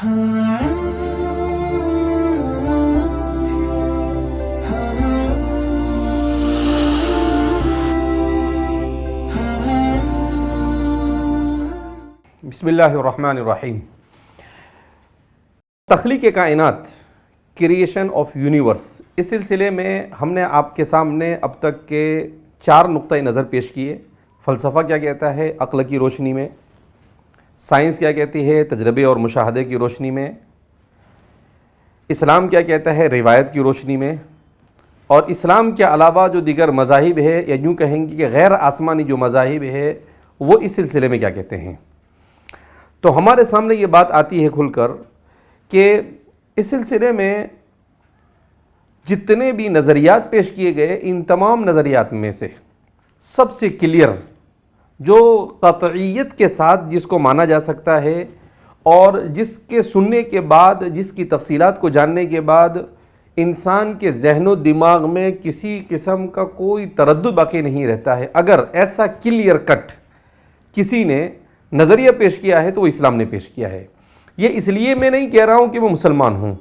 بسم اللہ الرحمن الرحیم۔ تخلیق کائنات، کریشن آف یونیورس، اس سلسلے میں ہم نے آپ کے سامنے اب تک کے 4 نقطۂ نظر پیش کیے۔ فلسفہ کیا کہتا ہے عقل کی روشنی میں، سائنس کیا کہتی ہے تجربے اور مشاہدے کی روشنی میں، اسلام کیا کہتا ہے روایت کی روشنی میں، اور اسلام کے علاوہ جو دیگر مذاہب ہے یا یوں کہیں گے کہ غیر آسمانی جو مذاہب ہے وہ اس سلسلے میں کیا کہتے ہیں۔ تو ہمارے سامنے یہ بات آتی ہے کھل کر کہ اس سلسلے میں جتنے بھی نظریات پیش کیے گئے، ان تمام نظریات میں سے سب سے کلیئر، جو قطعیت کے ساتھ جس کو مانا جا سکتا ہے اور جس کے سننے کے بعد، جس کی تفصیلات کو جاننے کے بعد انسان کے ذہن و دماغ میں کسی قسم کا کوئی تردد باقی نہیں رہتا ہے، اگر ایسا کلیئر کٹ کسی نے نظریہ پیش کیا ہے تو وہ اسلام نے پیش کیا ہے۔ یہ اس لیے میں نہیں کہہ رہا ہوں کہ میں مسلمان ہوں،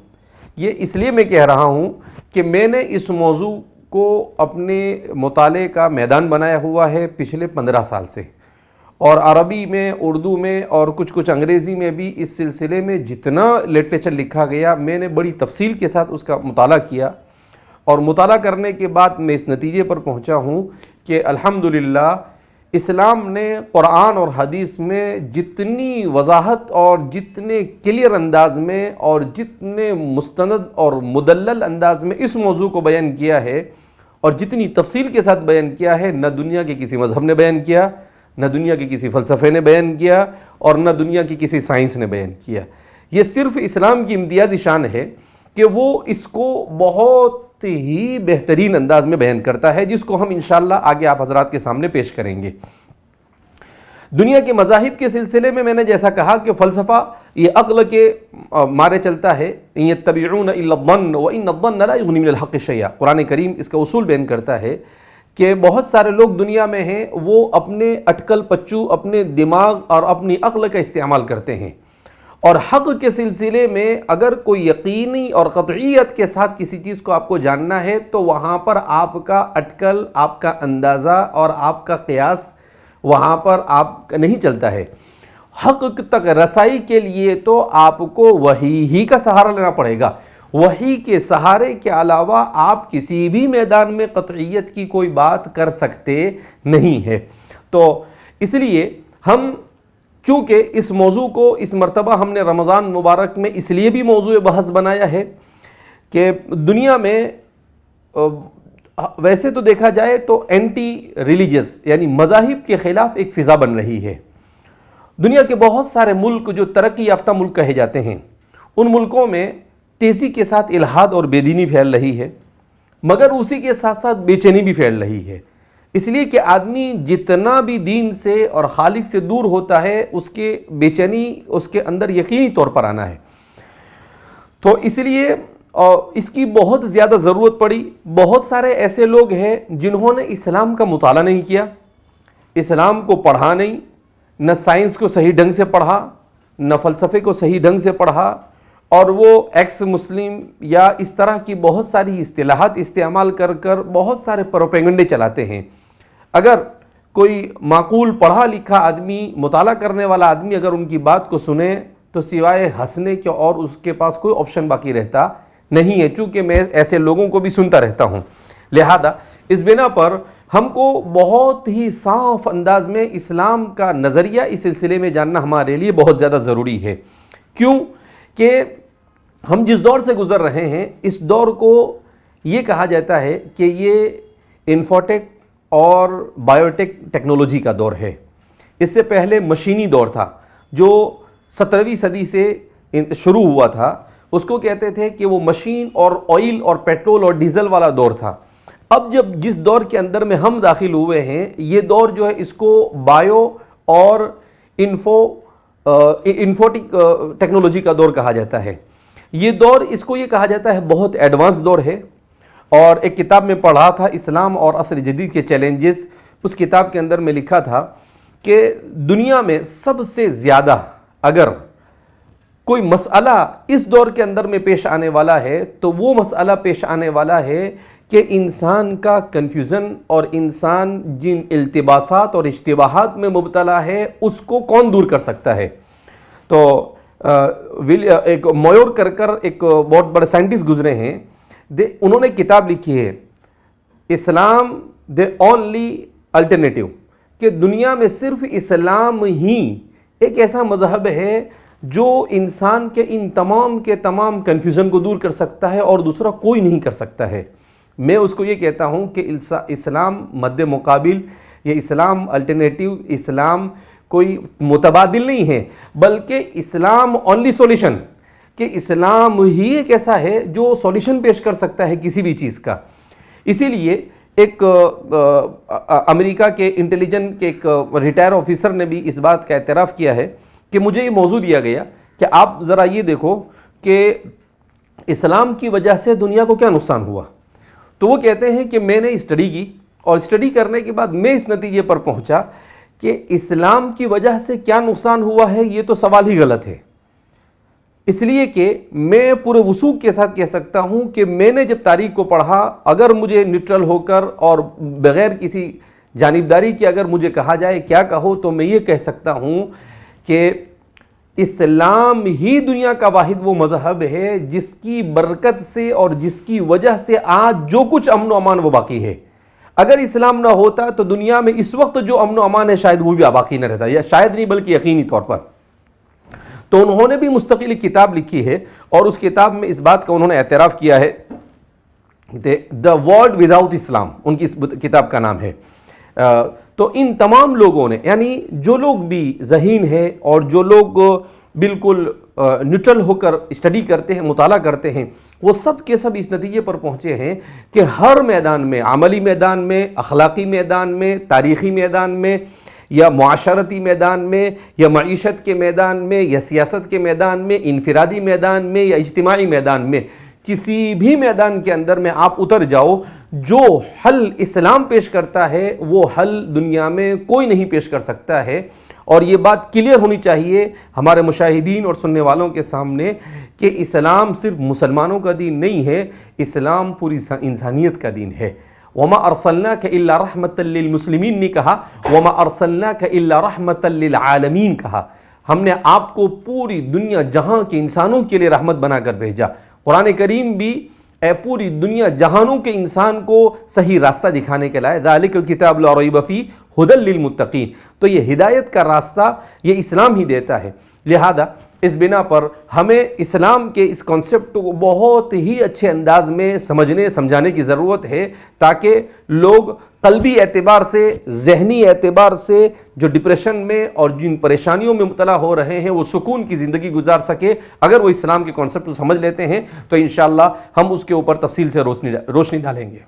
یہ اس لیے میں کہہ رہا ہوں کہ میں نے اس موضوع کو اپنے مطالعے کا میدان بنایا ہوا ہے پچھلے 15 سال سے، اور عربی میں، اردو میں اور کچھ انگریزی میں بھی اس سلسلے میں جتنا لٹریچر لکھا گیا میں نے بڑی تفصیل کے ساتھ اس کا مطالعہ کیا، اور مطالعہ کرنے کے بعد میں اس نتیجے پر پہنچا ہوں کہ الحمدللہ اسلام نے قرآن اور حدیث میں جتنی وضاحت اور جتنے کلیئر انداز میں اور جتنے مستند اور مدلل انداز میں اس موضوع کو بیان کیا ہے اور جتنی تفصیل کے ساتھ بیان کیا ہے، نہ دنیا کے کسی مذہب نے بیان کیا، نہ دنیا کے کسی فلسفے نے بیان کیا، اور نہ دنیا کی کسی سائنس نے بیان کیا۔ یہ صرف اسلام کی امتیازی شان ہے کہ وہ اس کو بہت ہی بہترین انداز میں بیان کرتا ہے، جس کو ہم انشاءاللہ آگے آپ حضرات کے سامنے پیش کریں گے۔ دنیا کے مذاہب کے سلسلے میں نے جیسا کہا کہ فلسفہ یہ عقل کے مارے چلتا ہے، ان یتبعون الا الظن وان الظن لا یغنی من الحق شیئا۔ قرآن کریم اس کا اصول بیان کرتا ہے کہ بہت سارے لوگ دنیا میں ہیں، وہ اپنے اٹکل پچو، اپنے دماغ اور اپنی عقل کا استعمال کرتے ہیں، اور حق کے سلسلے میں اگر کوئی یقینی اور قطعیت کے ساتھ کسی چیز کو آپ کو جاننا ہے تو وہاں پر آپ کا اٹکل، آپ کا اندازہ اور آپ کا قیاس وہاں پر آپ کا نہیں چلتا ہے۔ حق تک رسائی کے لیے تو آپ کو وحی ہی کا سہارا لینا پڑے گا، وحی کے سہارے کے علاوہ آپ کسی بھی میدان میں قطعیت کی کوئی بات کر سکتے نہیں ہے۔ تو اس لیے ہم چونکہ اس موضوع کو اس مرتبہ ہم نے رمضان مبارک میں اس لیے بھی موضوع بحث بنایا ہے کہ دنیا میں ویسے تو دیکھا جائے تو اینٹی ریلیجس یعنی مذاہب کے خلاف ایک فضا بن رہی ہے۔ دنیا کے بہت سارے ملک جو ترقی یافتہ ملک کہے جاتے ہیں، ان ملکوں میں تیزی کے ساتھ الحاد اور بے دینی پھیل رہی ہے، مگر اسی کے ساتھ ساتھ بے چینی بھی پھیل رہی ہے، اس لیے کہ آدمی جتنا بھی دین سے اور خالق سے دور ہوتا ہے اس کے بے چینی اس کے اندر یقینی طور پر آنا ہے۔ تو اس لیے اس کی بہت زیادہ ضرورت پڑی۔ بہت سارے ایسے لوگ ہیں جنہوں نے اسلام کا مطالعہ نہیں کیا، اسلام کو پڑھا نہیں، نہ سائنس کو صحیح ڈھنگ سے پڑھا، نہ فلسفے کو صحیح ڈھنگ سے پڑھا، اور وہ ایکس مسلم یا اس طرح کی بہت ساری اصطلاحات استعمال کر کر بہت سارے پروپیگنڈے چلاتے ہیں۔ اگر کوئی معقول پڑھا لکھا آدمی، مطالعہ کرنے والا آدمی اگر ان کی بات کو سنے تو سوائے ہنسنے کے اور اس کے پاس کوئی آپشن باقی رہتا نہیں ہے، چونکہ میں ایسے لوگوں کو بھی سنتا رہتا ہوں۔ لہذا اس بنا پر ہم کو بہت ہی صاف انداز میں اسلام کا نظریہ اس سلسلے میں جاننا ہمارے لیے بہت زیادہ ضروری ہے۔ کیوں کہ ہم جس دور سے گزر رہے ہیں اس دور کو یہ کہا جاتا ہے کہ یہ انفوٹیک اور بایوٹیک ٹیکنالوجی کا دور ہے۔ اس سے پہلے مشینی دور تھا جو 17ویں صدی سے شروع ہوا تھا، اس کو کہتے تھے کہ وہ مشین اور آئل اور پیٹرول اور ڈیزل والا دور تھا۔ اب جب جس دور کے اندر میں ہم داخل ہوئے ہیں، یہ دور جو ہے اس کو بایو اور انفوٹک ٹیکنالوجی کا دور کہا جاتا ہے۔ یہ دور اس کو یہ کہا جاتا ہے بہت ایڈوانس دور ہے، اور ایک کتاب میں پڑھا تھا اسلام اور عصر جدید کے چیلنجز، اس کتاب کے اندر میں لکھا تھا کہ دنیا میں سب سے زیادہ اگر کوئی مسئلہ اس دور کے اندر میں پیش آنے والا ہے تو وہ مسئلہ پیش آنے والا ہے کہ انسان کا کنفیوژن اور انسان جن التباسات اور اشتباہات میں مبتلا ہے اس کو کون دور کر سکتا ہے. تو ایک مویر کر ایک بہت بڑے سائنٹسٹ گزرے ہیں, انہوں نے کتاب لکھی ہے اسلام دی اونلی الٹرنیٹیو, کہ دنیا میں صرف اسلام ہی ایک ایسا مذہب ہے جو انسان کے ان تمام کے تمام کنفیوژن کو دور کر سکتا ہے اور دوسرا کوئی نہیں کر سکتا ہے. میں اس کو یہ کہتا ہوں کہ اسلام مد مقابل, یہ اسلام الٹرنیٹیو, اسلام کوئی متبادل نہیں ہے, بلکہ اسلام اونلی سولوشن, کہ اسلام ہی ایک ایسا ہے جو سولوشن پیش کر سکتا ہے کسی بھی چیز کا. اسی لیے ایک امریکہ کے انٹیلیجنٹ کے ایک ریٹائر آفیسر نے بھی اس بات کا اعتراف کیا ہے کہ مجھے یہ موضوع دیا گیا کہ آپ ذرا یہ دیکھو کہ اسلام کی وجہ سے دنیا کو کیا نقصان ہوا. تو وہ کہتے ہیں کہ میں نے اسٹڈی کی اور اسٹڈی کرنے کے بعد میں اس نتیجے پر پہنچا کہ اسلام کی وجہ سے کیا نقصان ہوا ہے یہ تو سوال ہی غلط ہے. اس لیے کہ میں پورے وثوق کے ساتھ کہہ سکتا ہوں کہ میں نے جب تاریخ کو پڑھا, اگر مجھے نیوٹرل ہو کر اور بغیر کسی جانبداری کے اگر مجھے کہا جائے کیا کہو, تو میں یہ کہہ سکتا ہوں کہ اسلام ہی دنیا کا واحد وہ مذہب ہے جس کی برکت سے اور جس کی وجہ سے آج جو کچھ امن و امان وہ باقی ہے. اگر اسلام نہ ہوتا تو دنیا میں اس وقت جو امن و امان ہے شاید وہ بھی باقی نہ رہتا, یا شاید نہیں بلکہ یقینی طور پر. تو انہوں نے بھی مستقل ایک کتاب لکھی ہے اور اس کتاب میں اس بات کا انہوں نے اعتراف کیا ہے, دا ورلڈ وداؤٹ اسلام ان کی اس کتاب کا نام ہے. تو ان تمام لوگوں نے, یعنی جو لوگ بھی ذہین ہیں اور جو لوگ بالکل نیوٹرل ہو کر اسٹڈی کرتے ہیں, مطالعہ کرتے ہیں, وہ سب کے سب اس نتیجے پر پہنچے ہیں کہ ہر میدان میں, عملی میدان میں, اخلاقی میدان میں, تاریخی میدان میں, یا معاشرتی میدان میں, یا معیشت کے میدان میں, یا سیاست کے میدان میں, انفرادی میدان میں, یا اجتماعی میدان میں, کسی بھی میدان کے اندر میں آپ اتر جاؤ, جو حل اسلام پیش کرتا ہے وہ حل دنیا میں کوئی نہیں پیش کر سکتا ہے. اور یہ بات کلیئر ہونی چاہیے ہمارے مشاہدین اور سننے والوں کے سامنے کہ اسلام صرف مسلمانوں کا دین نہیں ہے, اسلام پوری انسانیت کا دین ہے. وَمَا أَرْسَلْنَاكَ إِلَّا رَحْمَةً لِّلْمُسْلِمِينَ نہیں کہا, وَمَا أَرْسَلْنَاكَ إِلَّا رَحْمَةً لِّلْعَالَمِينَ کہا. ہم نے آپ کو پوری دنیا جہاں کے انسانوں کے لیے رحمت بنا کر بھیجا. قرآن کریم بھی پوری دنیا جہانوں کے انسان کو صحیح راستہ دکھانے کے لائے, ذَلِكَ الْكِتَابُ لَا رَيْبَ فِيهِ هُدًى لِّلْمُتَّقِينَ. تو یہ ہدایت کا راستہ یہ اسلام ہی دیتا ہے. لہذا اس بنا پر ہمیں اسلام کے اس کانسیپٹ کو بہت ہی اچھے انداز میں سمجھنے سمجھانے کی ضرورت ہے, تاکہ لوگ قلبی اعتبار سے, ذہنی اعتبار سے جو ڈپریشن میں اور جن پریشانیوں میں مبتلا ہو رہے ہیں وہ سکون کی زندگی گزار سکے. اگر وہ اسلام کے کانسیپٹ کو سمجھ لیتے ہیں تو انشاءاللہ ہم اس کے اوپر تفصیل سے روشنی ڈالیں گے.